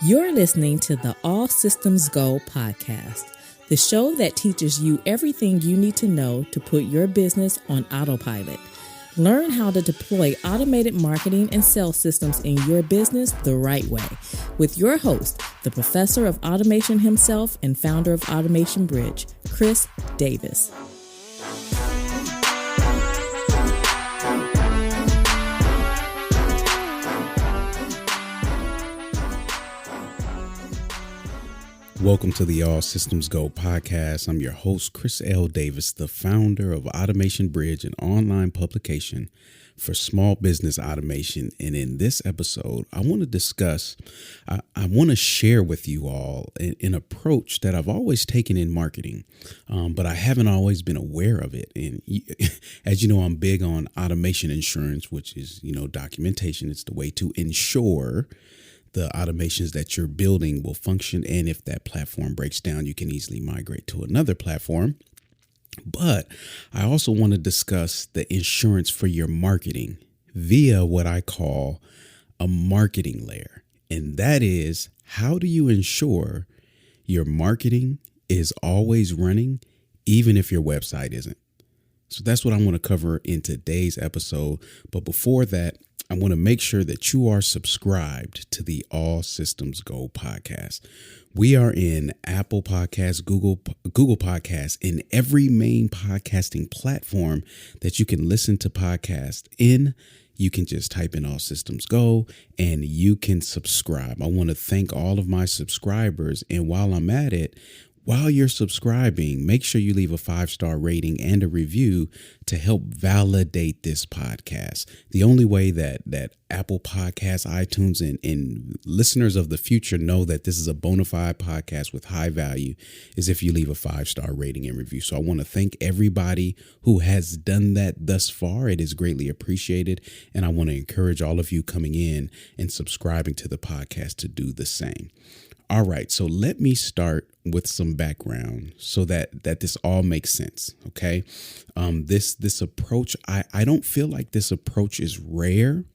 You're listening to the All Systems Go podcast, the show that teaches you everything you need to know to put your business on autopilot. Learn how to deploy automated marketing and sales systems in your business the right way with your host, the professor of automation himself and founder of Automation Bridge, Chris Davis. Welcome to the All Systems Go podcast. I'm your host, Chris L. Davis, the founder of Automation Bridge, an online publication for small business automation. And in this episode, I want to share with you all an approach that I've always taken in marketing, but I haven't always been aware of it. And as you know, I'm big on automation insurance, which is, documentation. It's the way to ensure the automations that you're building will function. And if that platform breaks down, you can easily migrate to another platform. But I also want to discuss the insurance for your marketing via what I call a marketing layer. And that is, how do you ensure your marketing is always running, even if your website isn't? So that's what I want to cover in today's episode. But before that, I want to make sure that you are subscribed to the All Systems Go podcast. We are in Apple Podcasts, Google Podcasts, in every main podcasting platform that you can listen to podcasts in. You can just type in All Systems Go and you can subscribe. I want to thank all of my subscribers. And while I'm at it, while you're subscribing, make sure you leave a 5-star rating and a review to help validate this podcast. The only way that Apple Podcasts, iTunes, and listeners of the future know that this is a bona fide podcast with high value is if you leave a 5-star rating and review. So I want to thank everybody who has done that thus far. It is greatly appreciated. And I want to encourage all of you coming in and subscribing to the podcast to do the same. All right, so let me start with some background so that this all makes sense, okay? This approach, I don't feel like this approach is rare,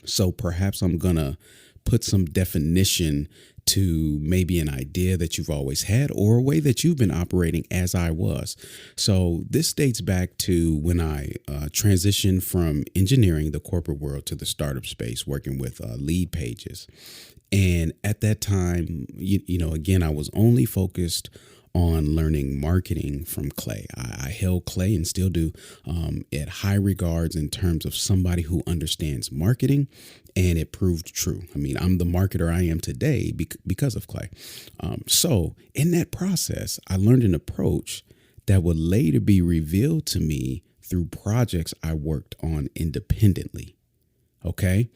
so perhaps I'm going to put some definition to maybe an idea that you've always had or a way that you've been operating as I was. So this dates back to when I transitioned from engineering, the corporate world, to the startup space, working with lead pages. And at that time, again, I was only focused on learning marketing from Clay. I held Clay and still do at high regards in terms of somebody who understands marketing, and it proved true. I mean, I'm the marketer I am today because of Clay. So in that process, I learned an approach that would later be revealed to me through projects I worked on independently. Okay,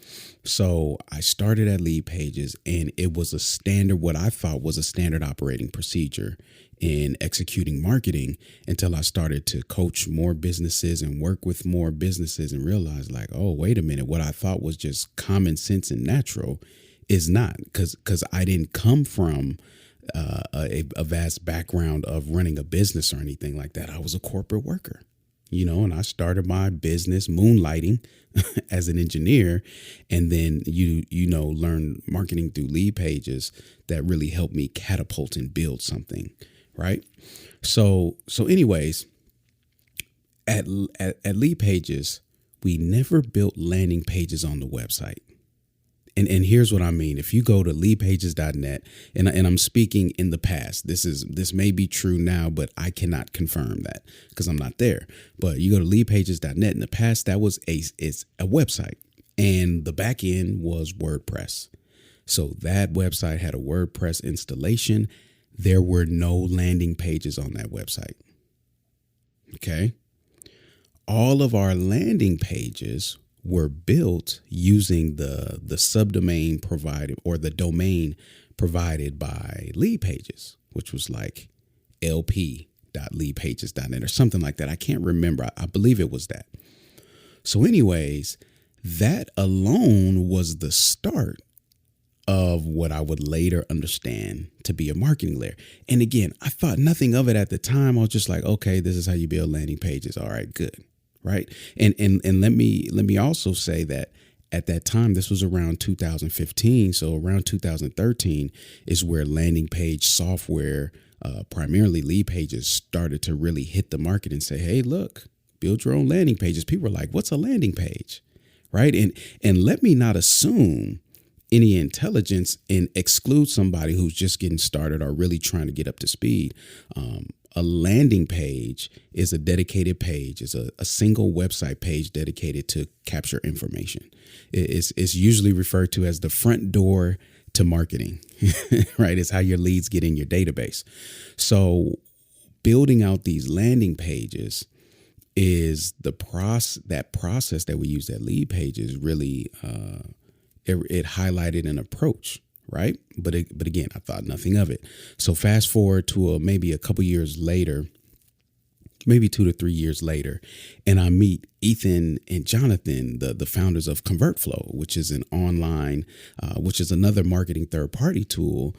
so I started at Lead Pages, and it was what I thought was a standard operating procedure in executing marketing until I started to coach more businesses and work with more businesses and realized like, oh, wait a minute, what I thought was just common sense and natural is not, because I didn't come from a vast background of running a business or anything like that. I was a corporate worker. And I started my business moonlighting as an engineer, and then learned marketing through Lead Pages that really helped me catapult and build something, right? So anyways, at Lead Pages, we never built landing pages on the website. And here's what I mean. If you go to leadpages.net, and I'm speaking in the past, this may be true now, but I cannot confirm that because I'm not there. But you go to leadpages.net. In the past, that was it's a website, and the back end was WordPress. So that website had a WordPress installation. There were no landing pages on that website. Okay. All of our landing pages were built using the subdomain provided or the domain provided by Lead Pages, which was like lp.leadpages.net or something like that. I can't remember. I believe it was that. So anyways, that alone was the start of what I would later understand to be a marketing layer. And again, I thought nothing of it at the time. I was just like, okay, this is how you build landing pages. All right, good. Right. And let me also say that at that time, this was around 2015. So around 2013 is where landing page software, primarily lead pages, started to really hit the market and say, hey, look, build your own landing pages. People were like, what's a landing page? Right. And let me not assume any intelligence and exclude somebody who's just getting started or really trying to get up to speed. A landing page is a dedicated page. It's a single website page dedicated to capture information. It's usually referred to as the front door to marketing, right? It's how your leads get in your database. So building out these landing pages is that process that we use, that lead pages really, it highlighted an approach, right? But again, I thought nothing of it. So fast forward to maybe a couple years later, maybe 2 to 3 years later, and I meet Ethan and Jonathan, the founders of ConvertFlow, which is an online, which is another marketing third-party tool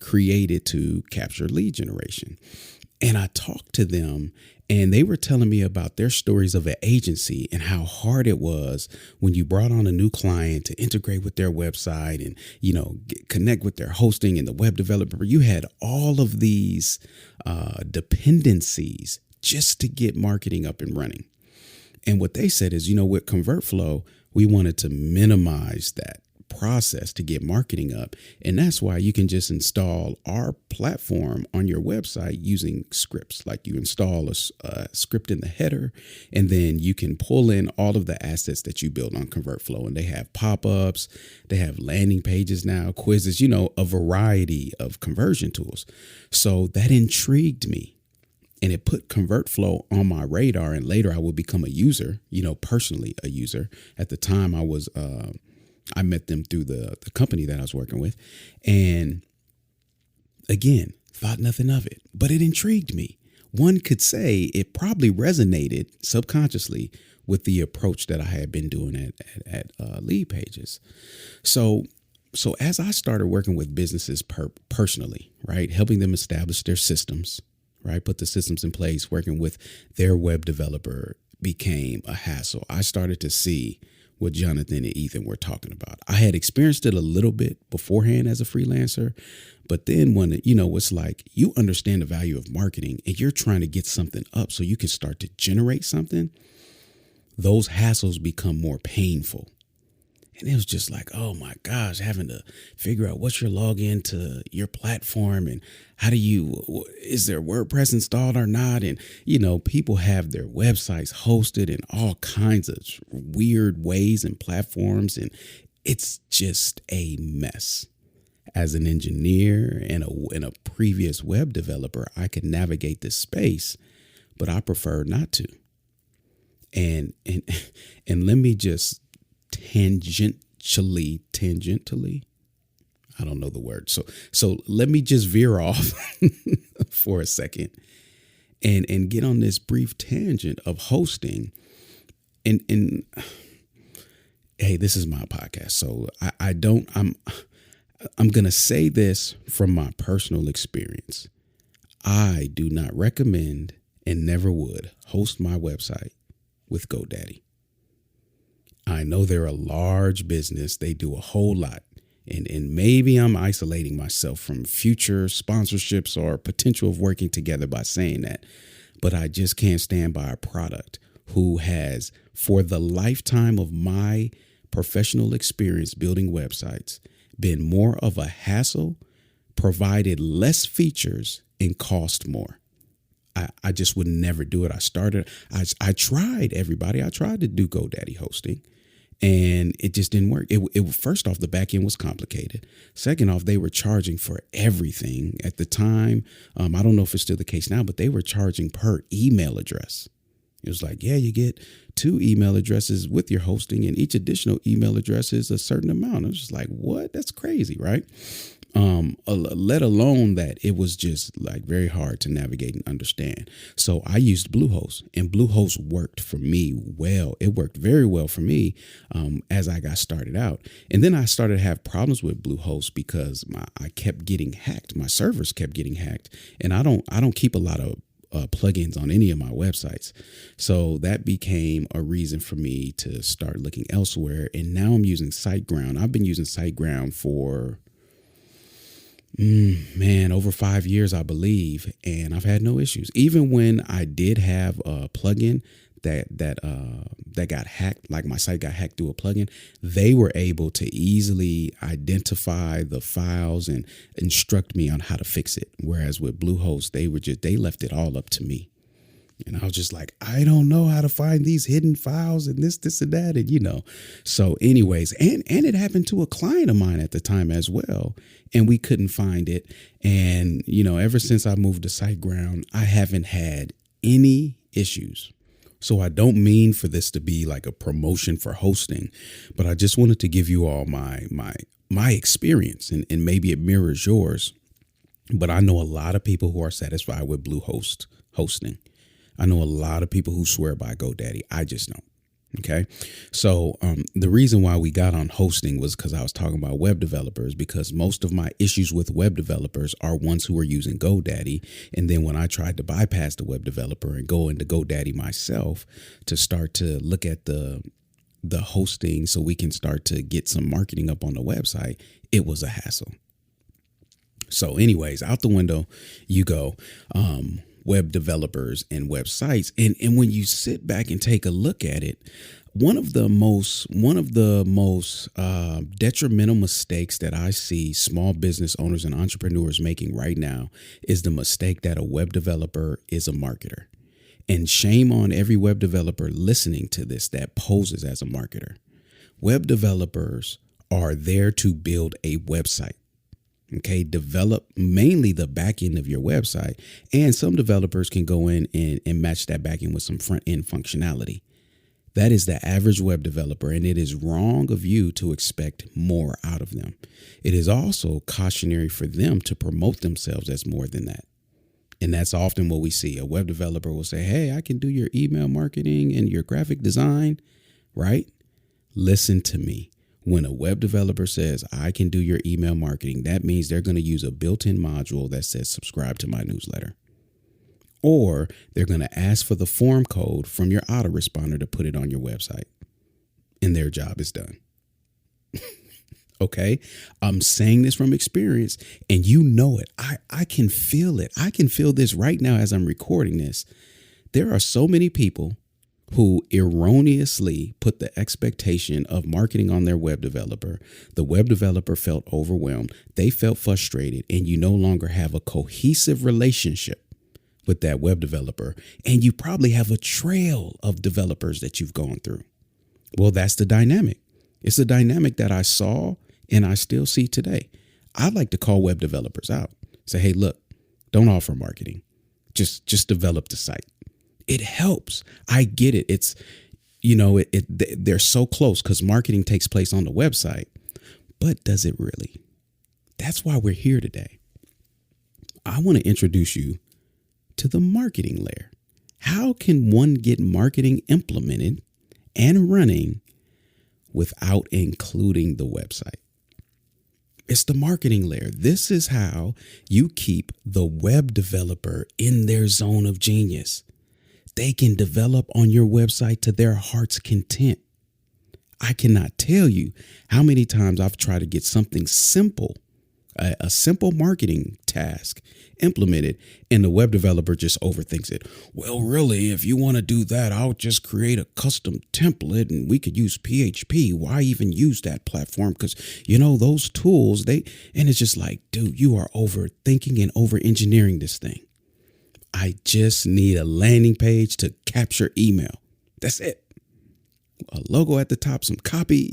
created to capture lead generation. And I talked to them, and they were telling me about their stories of an agency and how hard it was when you brought on a new client to integrate with their website and, connect with their hosting and the web developer. You had all of these dependencies just to get marketing up and running. And what they said is, with ConvertFlow, we wanted to minimize that process to get marketing up. And that's why you can just install our platform on your website using scripts. Like you install a script in the header, and then you can pull in all of the assets that you build on ConvertFlow. And they have pop-ups, they have landing pages now, quizzes, a variety of conversion tools. So that intrigued me. And it put ConvertFlow on my radar. And later I would become a user, personally a user. At the time I met them through the company that I was working with. And again, thought nothing of it, but it intrigued me. One could say it probably resonated subconsciously with the approach that I had been doing at lead pages. So as I started working with businesses personally, right, helping them establish their systems, right, put the systems in place, working with their web developer became a hassle. I started to see what Jonathan and Ethan were talking about. I had experienced it a little bit beforehand as a freelancer, but then when, it's like you understand the value of marketing and you're trying to get something up so you can start to generate something, those hassles become more painful. And it was just like, oh my gosh, having to figure out what's your login to your platform and is there WordPress installed or not? And, people have their websites hosted in all kinds of weird ways and platforms. And it's just a mess. As an engineer and a previous web developer, I could navigate this space, but I prefer not to. And let me just tangentially, I don't know the word. So let me just veer off for a second and get on this brief tangent of hosting. And hey, this is my podcast. So I'm going to say this from my personal experience. I do not recommend and never would host my website with GoDaddy. I know they're a large business. They do a whole lot. And maybe I'm isolating myself from future sponsorships or potential of working together by saying that. But I just can't stand by a product who has, for the lifetime of my professional experience building websites, been more of a hassle, provided less features, and cost more. I just would never do it. I tried, everybody. I tried to do GoDaddy hosting. And it just didn't work. It first off, the back end was complicated. Second off, they were charging for everything at the time. I don't know if it's still the case now, but they were charging per email address. It was like, yeah, you get 2 email addresses with your hosting, and each additional email address is a certain amount. I was just like, what? That's crazy, right? Let alone that it was just like very hard to navigate and understand. So I used Bluehost, and Bluehost worked for me well. It worked very well for me as I got started out. And then I started to have problems with Bluehost because I kept getting hacked. My servers kept getting hacked, and I don't keep a lot of plugins on any of my websites. So that became a reason for me to start looking elsewhere. And now I'm using SiteGround. I've been using SiteGround for over 5 years, I believe, and I've had no issues. Even when I did have a plugin that got hacked, like my site got hacked through a plugin, they were able to easily identify the files and instruct me on how to fix it. Whereas with Bluehost, they left it all up to me. And I was just like, I don't know how to find these hidden files and this and that. And, so anyways, and it happened to a client of mine at the time as well. And we couldn't find it. And, ever since I moved to SiteGround, I haven't had any issues. So I don't mean for this to be like a promotion for hosting, but I just wanted to give you all my experience, and maybe it mirrors yours. But I know a lot of people who are satisfied with Bluehost hosting. I know a lot of people who swear by GoDaddy. I just don't. Okay. So the reason why we got on hosting was because I was talking about web developers, because most of my issues with web developers are ones who are using GoDaddy. And then when I tried to bypass the web developer and go into GoDaddy myself to start to look at the hosting so we can start to get some marketing up on the website, it was a hassle. So anyways, out the window you go. Web developers and websites. And when you sit back and take a look at it, one of the most detrimental mistakes that I see small business owners and entrepreneurs making right now is the mistake that a web developer is a marketer. And shame on every web developer listening to this that poses as a marketer. Web developers are there to build a website. Okay, develop mainly the back end of your website. And some developers can go in and match that back end with some front end functionality. That is the average web developer, and it is wrong of you to expect more out of them. It is also cautionary for them to promote themselves as more than that. And that's often what we see. A web developer will say, hey, I can do your email marketing and your graphic design, right? Listen to me. When a web developer says, I can do your email marketing, that means they're going to use a built-in module that says subscribe to my newsletter. Or they're going to ask for the form code from your autoresponder to put it on your website. And their job is done. Okay? I'm saying this from experience, and you know it. I can feel it. I can feel this right now as I'm recording this. There are so many people who erroneously put the expectation of marketing on their web developer. The web developer felt overwhelmed. They felt frustrated, and you no longer have a cohesive relationship with that web developer. And you probably have a trail of developers that you've gone through. Well, that's the dynamic. It's the dynamic that I saw and I still see today. I'd like to call web developers out. Say, hey, look, don't offer marketing. Just develop the site. It helps. I get it. It's, they're so close because marketing takes place on the website. But does it really? That's why we're here today. I want to introduce you to the marketing layer. How can one get marketing implemented and running without including the website? It's the marketing layer. This is how you keep the web developer in their zone of genius. They can develop on your website to their heart's content. I cannot tell you how many times I've tried to get something simple, a simple marketing task implemented, and the web developer just overthinks it. Well, really, if you want to do that, I'll just create a custom template and we could use PHP. Why even use that platform? Because, those tools, and it's just like, dude, you are overthinking and over-engineering this thing. I just need a landing page to capture email. That's it. A logo at the top, some copy,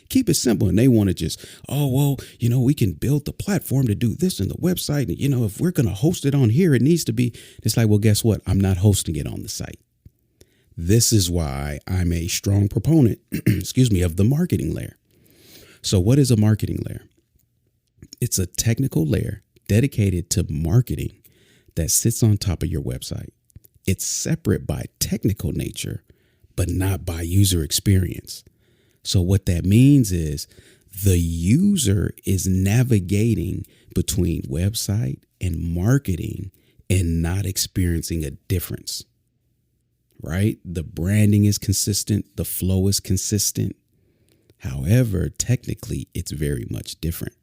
keep it simple. And they want to just, we can build the platform to do this in the website. And, if we're going to host it on here, it needs to be. It's like, well, guess what? I'm not hosting it on the site. This is why I'm a strong proponent, of the marketing layer. So what is a marketing layer? It's a technical layer dedicated to marketing that sits on top of your website. It's separate by technical nature, but not by user experience. So what that means is the user is navigating between website and marketing and not experiencing a difference, right? The branding is consistent. The flow is consistent. However, technically, it's very much different.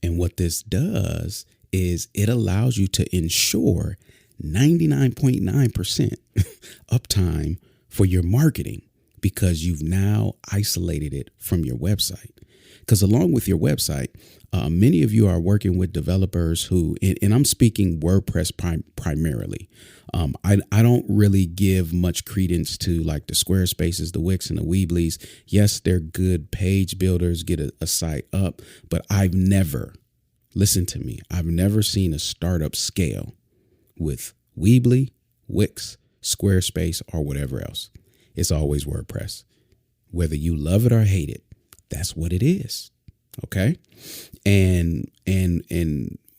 And what this does is it allows you to ensure 99.9% uptime for your marketing because you've now isolated it from your website. Because along with your website, many of you are working with developers who, and I'm speaking WordPress primarily. I don't really give much credence to like the Squarespaces, the Wix, and the Weebly's. Yes, they're good page builders, get a site up, but I've never seen a startup scale with Weebly, Wix, Squarespace, or whatever else. It's always WordPress. Whether you love it or hate it, that's what it is. Okay. And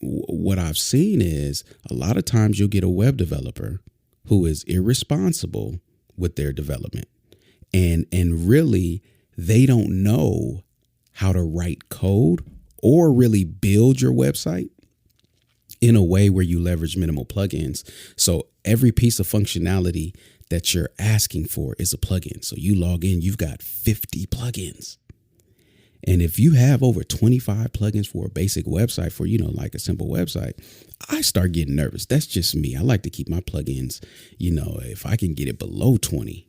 what I've seen is a lot of times you'll get a web developer who is irresponsible with their development. And really, they don't know how to write code or really build your website in a way where you leverage minimal plugins. So every piece of functionality that you're asking for is a plugin. So you log in, you've got 50 plugins. And if you have over 25 plugins for a basic website for, like a simple website, I start getting nervous. That's just me. I like to keep my plugins, if I can get it below 20,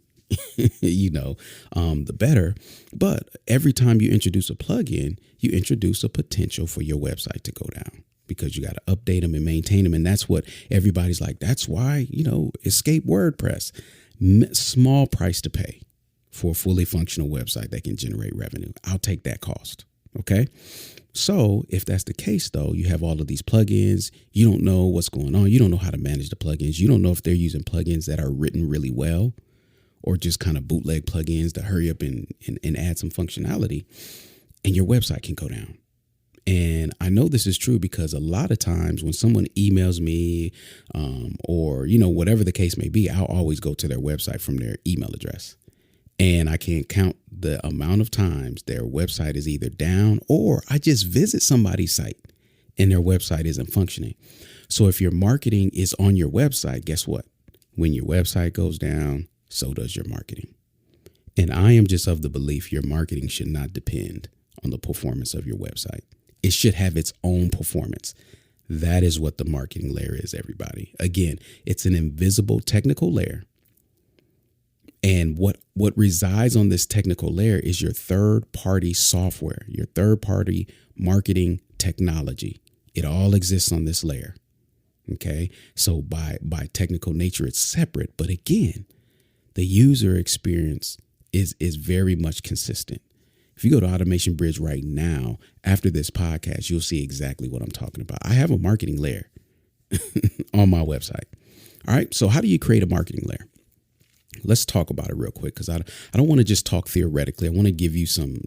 the better. But every time you introduce a plugin, you introduce a potential for your website to go down because you got to update them and maintain them. And that's what everybody's like. That's why, escape WordPress. Small price to pay for a fully functional website that can generate revenue. I'll take that cost. Okay. So if that's the case, though, you have all of these plugins. You don't know what's going on. You don't know how to manage the plugins. You don't know if they're using plugins that are written really well or just kind of bootleg plugins to hurry up and add some functionality. And your website can go down. And I know this is true because a lot of times when someone emails me or, whatever the case may be, I'll always go to their website from their email address. And I can't count the amount of times their website is either down or I just visit somebody's site and their website isn't functioning. So if your marketing is on your website, guess what? When your website goes down, so does your marketing. And I am just of the belief your marketing should not depend on the performance of your website. It should have its own performance. That is what the marketing layer is, everybody. Again, it's an invisible technical layer. And what resides on this technical layer is your third-party software, your third-party marketing technology. It all exists on this layer. Okay. So by technical nature, it's separate. But again, the user experience is very much consistent. If you go to Automation Bridge right now, after this podcast, you'll see exactly what I'm talking about. I have a marketing layer on my website. All right. So how do you create a marketing layer? Let's talk about it real quick because I don't want to just talk theoretically. I want to give you some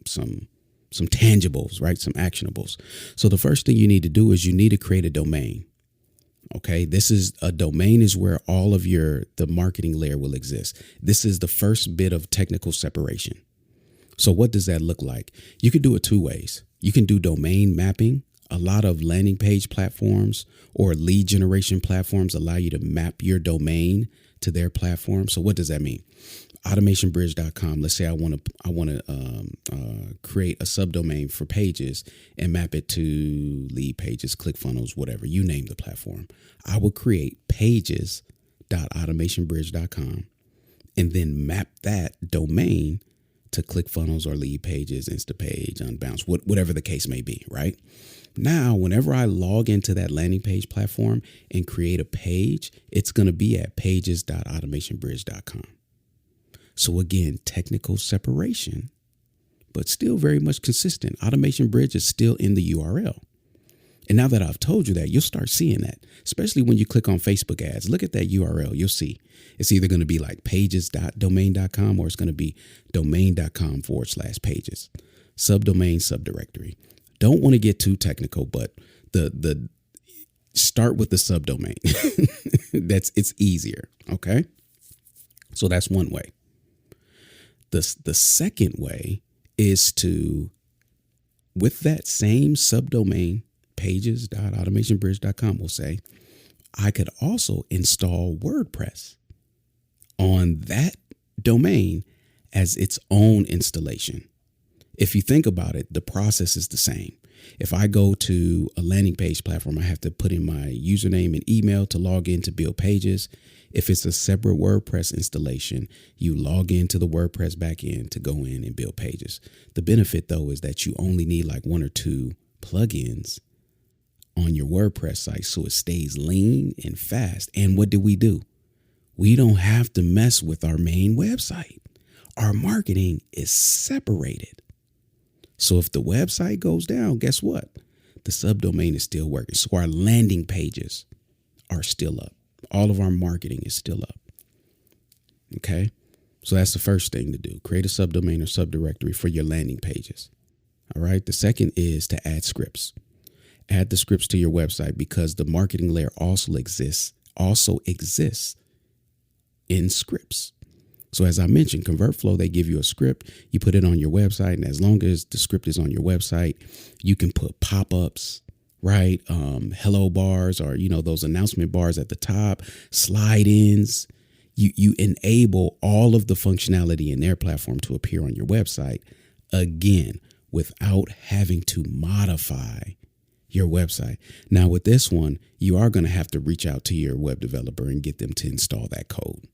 tangibles, right? Some actionables. So the first thing you need to do is you need to create a domain. Okay, this is a domain is where all of the marketing layer will exist. This is the first bit of technical separation. So what does that look like? You could do it two ways. You can do domain mapping. A lot of landing page platforms or lead generation platforms allow you to map your domain to their platform. So what does that mean? Automationbridge.com. Let's say I want to create a subdomain for pages and map it to lead pages, ClickFunnels, whatever you name the platform. I will create pages.automationbridge.com and then map that domain to ClickFunnels or lead pages, Instapage, Unbounce, whatever the case may be. Right now, whenever I log into that landing page platform and create a page, it's going to be at pages.automationbridge.com. So again, technical separation, but still very much consistent. Automation Bridge is still in the URL. And now that I've told you that, you'll start seeing that, especially when you click on Facebook ads. Look at that URL. You'll see it's either going to be like pages.domain.com or it's going to be domain.com/pages. Subdomain, subdirectory. Don't want to get too technical, but the start with the subdomain. It's easier. Okay. So that's one way. The second way is to, with that same subdomain, pages.automationbridge.com, we'll say, I could also install WordPress on that domain as its own installation. If you think about it, the process is the same. If I go to a landing page platform, I have to put in my username and email to log in to build pages. If it's a separate WordPress installation, you log into the WordPress backend to go in and build pages. The benefit, though, is that you only need like 1 or 2 plugins on your WordPress site so it stays lean and fast. And what do? We don't have to mess with our main website. Our marketing is separated. So if the website goes down, guess what? The subdomain is still working. So our landing pages are still up. All of our marketing is still up. Okay. So that's the first thing to do. Create a subdomain or subdirectory for your landing pages. All right. The second is to add scripts. Add the scripts to your website because the marketing layer also exists in scripts. So as I mentioned, ConvertFlow, they give you a script, you put it on your website. And as long as the script is on your website, you can put pop-ups, right? Hello bars, or, those announcement bars at the top, slide ins. You enable all of the functionality in their platform to appear on your website, again, without having to modify your website. Now with this one, you are going to have to reach out to your web developer and get them to install that code.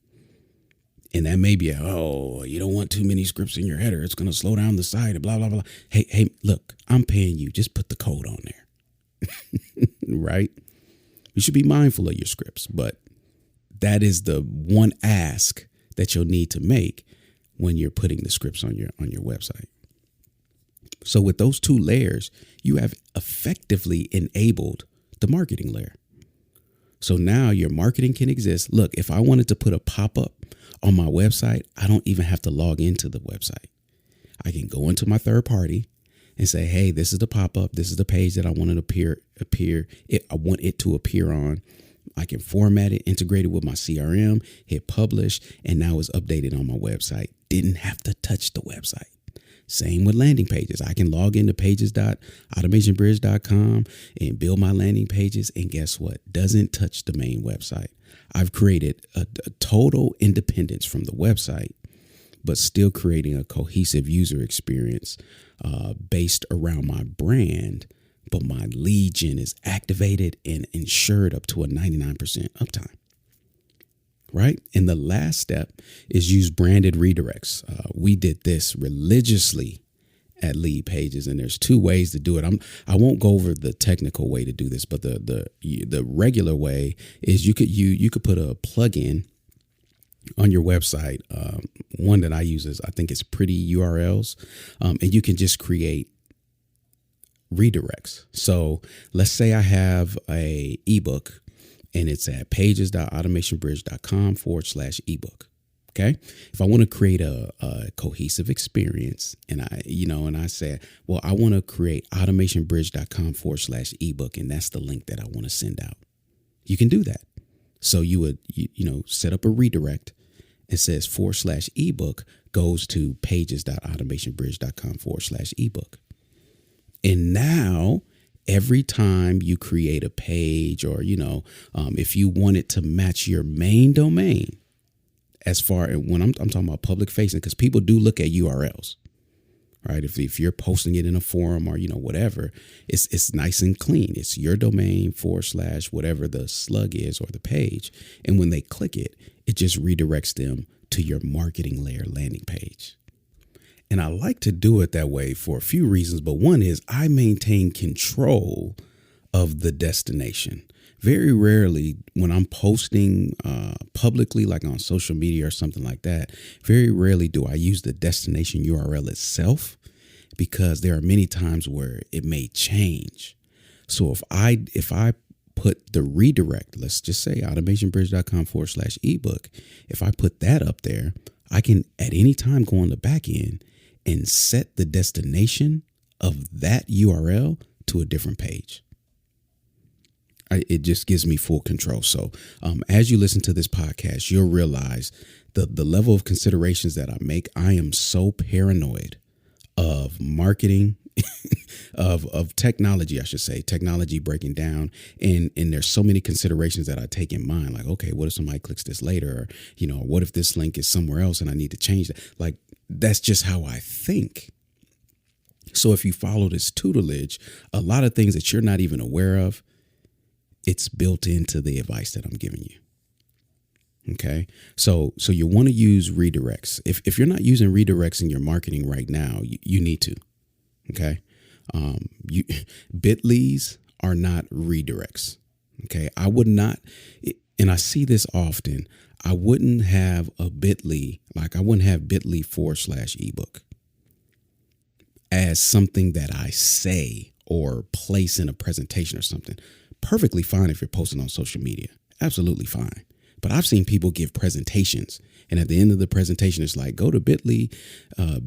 And that may be you don't want too many scripts in your header. It's going to slow down the site and blah, blah, blah. Hey, look, I'm paying you. Just put the code on there. Right? You should be mindful of your scripts, but that is the one ask that you'll need to make when you're putting the scripts on your website. So with those 2 layers, you have effectively enabled the marketing layer. So now your marketing can exist. Look, if I wanted to put a pop-up on my website, I don't even have to log into the website. I can go into my third party and say, hey, this is the pop-up. This is the page that I want I want it to appear on. I can format it, integrate it with my CRM, hit publish, and now it's updated on my website. Didn't have to touch the website. Same with landing pages. I can log into pages.automationbridge.com and build my landing pages. And guess what? Doesn't touch the main website. I've created a total independence from the website, but still creating a cohesive user experience based around my brand. But my lead gen is activated and insured up to a 99% uptime. Right. And the last step is use branded redirects. We did this religiously at Lead Pages, and there's 2 ways to do it. I won't go over the technical way to do this, but the regular way is you could put a plugin on your website. One that I use is, I think it's Pretty URLs, and you can just create redirects. So let's say I have a ebook. And it's at pages.automationbridge.com/ebook. Okay. If I want to create a cohesive experience and I say, well, I want to create automationbridge.com/ebook. And that's the link that I want to send out. You can do that. So you would, set up a redirect. It says /ebook goes to pages.automationbridge.com/ebook. And now, every time you create a page or, if you want it to match your main domain, as far as when I'm talking about public facing, because people do look at URLs, right? If you're posting it in a forum or, whatever, it's nice and clean. It's your domain / whatever the slug is or the page. And when they click it, it just redirects them to your marketing layer landing page. And I like to do it that way for a few reasons. But one is I maintain control of the destination. Very rarely when I'm posting publicly, like on social media or something like that, very rarely do I use the destination URL itself, because there are many times where it may change. So if I put the redirect, let's just say automationbridge.com/ebook, if I put that up there, I can at any time go on the back end and set the destination of that URL to a different page. It just gives me full control. So as you listen to this podcast, you'll realize the level of considerations that I make. I am so paranoid of marketing of technology, I should say, technology breaking down. And there's so many considerations that I take in mind. Like, okay, what if somebody clicks this later? Or, what if this link is somewhere else and I need to change that? Like, that's just how I think. So if you follow this tutelage, a lot of things that you're not even aware of, it's built into the advice that I'm giving you. Okay. So you want to use redirects. If you're not using redirects in your marketing right now, you need to. Okay. Bitleys are not redirects. Okay. I would not, and I see this often. I wouldn't have a Bitly, like I wouldn't have Bitly/ebook as something that I say or place in a presentation or something. Perfectly fine if you're posting on social media. Absolutely fine. But I've seen people give presentations, and at the end of the presentation, it's like, go to bit.ly,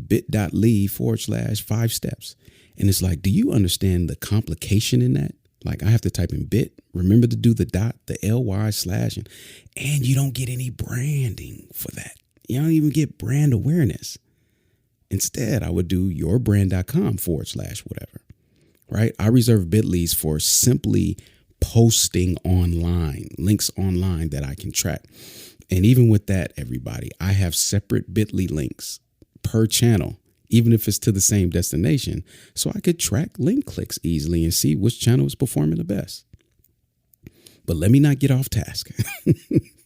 bit.ly/5 steps. And it's like, do you understand the complication in that? Like, I have to type in bit, remember to do the dot, the ly / and you don't get any branding for that. You don't even get brand awareness. Instead, I would do yourbrand.com / whatever, right? I reserve Bitleys for simply posting online, links online that I can track. And even with that, everybody, I have separate Bitly links per channel, even if it's to the same destination, so I could track link clicks easily and see which channel is performing the best. But let me not get off task.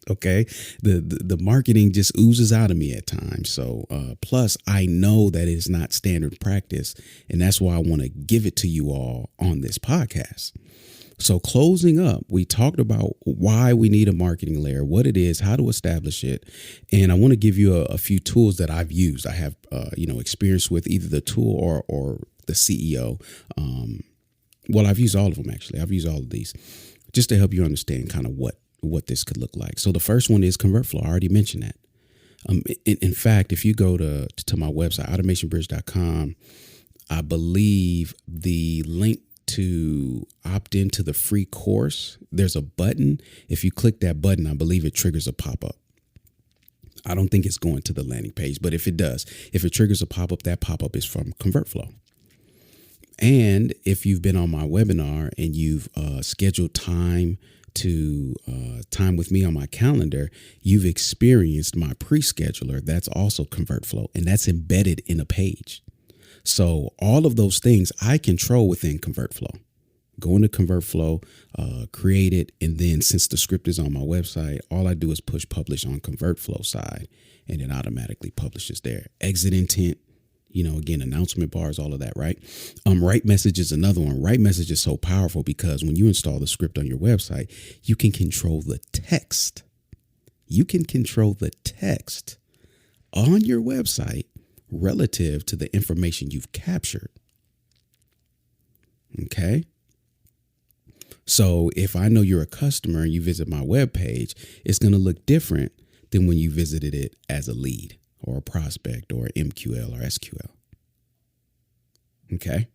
Okay. The marketing just oozes out of me at times. So plus I know that it's not standard practice. And that's why I want to give it to you all on this podcast. So closing up, we talked about why we need a marketing layer, what it is, how to establish it. And I want to give you a few tools that I've used. I have, experience with either the tool or the CEO. I've used all of them, actually. I've used all of these just to help you understand kind of what this could look like. So the first one is ConvertFlow. I already mentioned that. In fact, if you go to my website, automationbridge.com, I believe the link to opt into the free course, there's a button. If you click that button, I believe it triggers a pop-up. I don't think it's going to the landing page, but if it does, if it triggers a pop-up, that pop-up is from ConvertFlow. And if you've been on my webinar and you've scheduled time with me on my calendar, you've experienced my pre-scheduler. That's also ConvertFlow, and that's embedded in a page. So all of those things I control within ConvertFlow. Go into ConvertFlow, create it, and then since the script is on my website, all I do is push publish on ConvertFlow side, and it automatically publishes there. Exit intent, again, announcement bars, all of that, right? Write message is another one. Write message is so powerful because when you install the script on your website, you can control the text. You can control the text on your website relative to the information you've captured. Okay. So if I know you're a customer and you visit my webpage, it's going to look different than when you visited it as a lead or a prospect or MQL or SQL. Okay.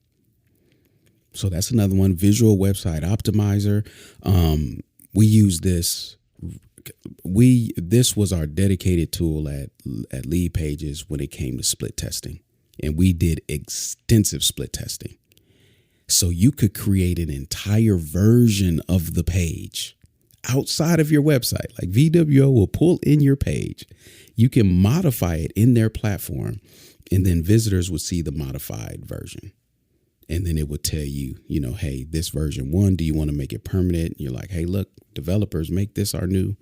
So that's another one. Visual Website Optimizer. We use this. This was our dedicated tool at Lead Pages when it came to split testing, and we did extensive split testing. So you could create an entire version of the page outside of your website. Like VWO will pull in your page. You can modify it in their platform, and then visitors would see the modified version. And then it would tell you, hey, this version 1, do you want to make it permanent? And you're like, hey, look, developers, make this our new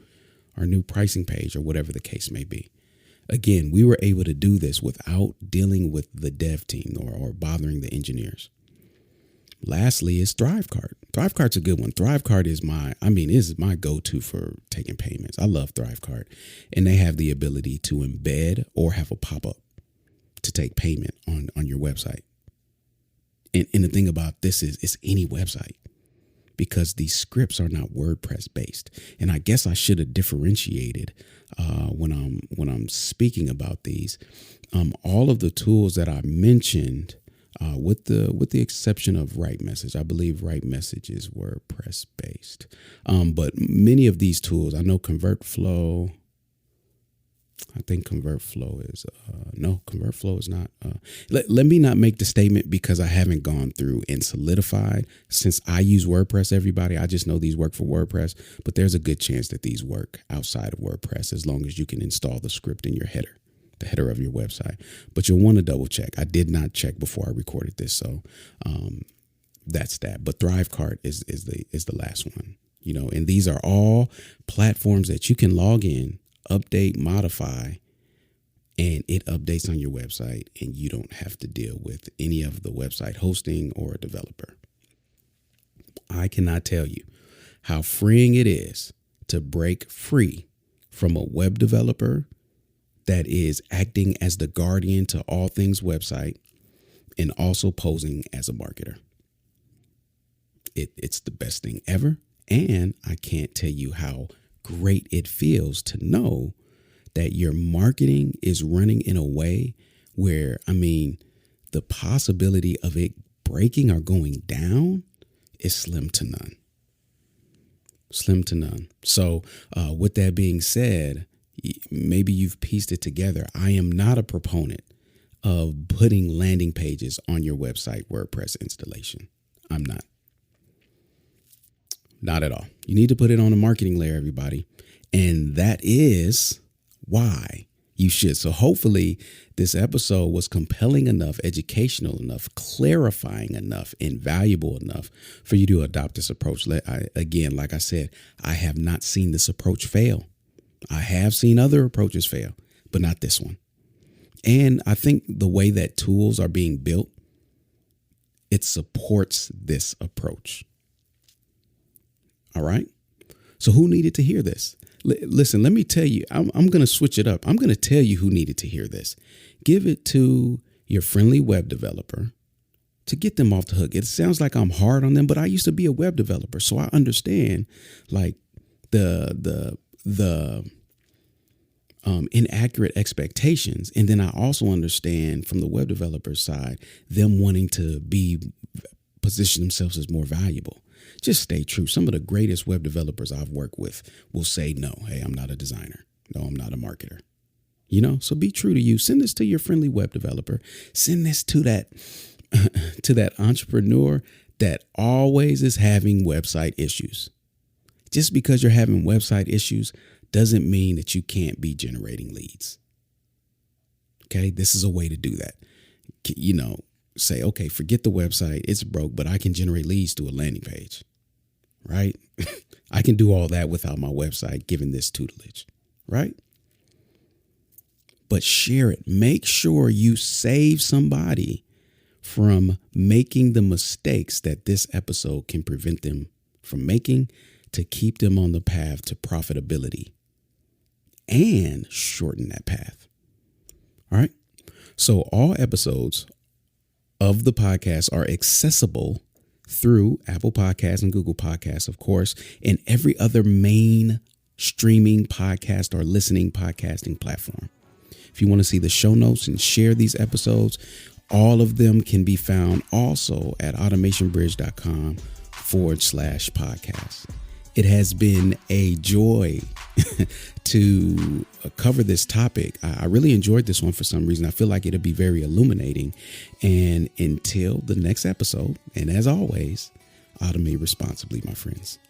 pricing page, or whatever the case may be. Again, we were able to do this without dealing with the dev team or bothering the engineers. Lastly is ThriveCart. ThriveCart's a good one. ThriveCart is my go-to for taking payments. I love ThriveCart. And they have the ability to embed or have a pop-up to take payment on your website. And the thing about this is it's any website, because these scripts are not WordPress based. And I guess I should have differentiated when I'm speaking about these. All of the tools that I mentioned, with the exception of Write Message, I believe Write Message is WordPress based. But many of these tools, I know ConvertFlow. I think ConvertFlow is, no, ConvertFlow is not. Let me not make the statement because I haven't gone through and solidified. Since I use WordPress, everybody, I just know these work for WordPress, but there's a good chance that these work outside of WordPress as long as you can install the script in your header, the header of your website. But you'll want to double check. I did not check before I recorded this, so that's that. But ThriveCart is the last one, and these are all platforms that you can log in, update, modify, and it updates on your website, and you don't have to deal with any of the website hosting or a developer. I cannot tell you how freeing it is to break free from a web developer that is acting as the guardian to all things website and also posing as a marketer. It's the best thing ever, and I can't tell you how great it feels to know that your marketing is running in a way where, the possibility of it breaking or going down is slim to none. Slim to none. So with that being said, maybe you've pieced it together. I am not a proponent of putting landing pages on your website WordPress installation. I'm not. Not at all. You need to put it on a marketing layer, everybody. And that is why you should. So hopefully this episode was compelling enough, educational enough, clarifying enough, and valuable enough for you to adopt this approach. Again, like I said, I have not seen this approach fail. I have seen other approaches fail, but not this one. And I think the way that tools are being built, it supports this approach. All right. So who needed to hear this? Listen, let me tell you, I'm going to switch it up. I'm going to tell you who needed to hear this. Give it to your friendly web developer to get them off the hook. It sounds like I'm hard on them, but I used to be a web developer, so I understand like the inaccurate expectations. And then I also understand from the web developer side, them wanting to position themselves as more valuable. Just stay true. Some of the greatest web developers I've worked with will say, no, hey, I'm not a designer. No, I'm not a marketer. So be true to you. Send this to your friendly web developer. Send this to that entrepreneur that always is having website issues. Just because you're having website issues doesn't mean that you can't be generating leads. Okay, this is a way to do that. Say, okay, forget the website. It's broke, but I can generate leads to a landing page, right? I can do all that without my website, given this tutelage, right? But share it. Make sure you save somebody from making the mistakes that this episode can prevent them from making, to keep them on the path to profitability and shorten that path. All right. So all episodes of the podcast are accessible through Apple Podcasts and Google Podcasts, of course, and every other main streaming podcast or listening podcasting platform. If you want to see the show notes and share these episodes, all of them can be found also at automationbridge.com/podcast. It has been a joy to cover this topic. I really enjoyed this one for some reason. I feel like it'll be very illuminating. And until the next episode, and as always, automate responsibly, my friends.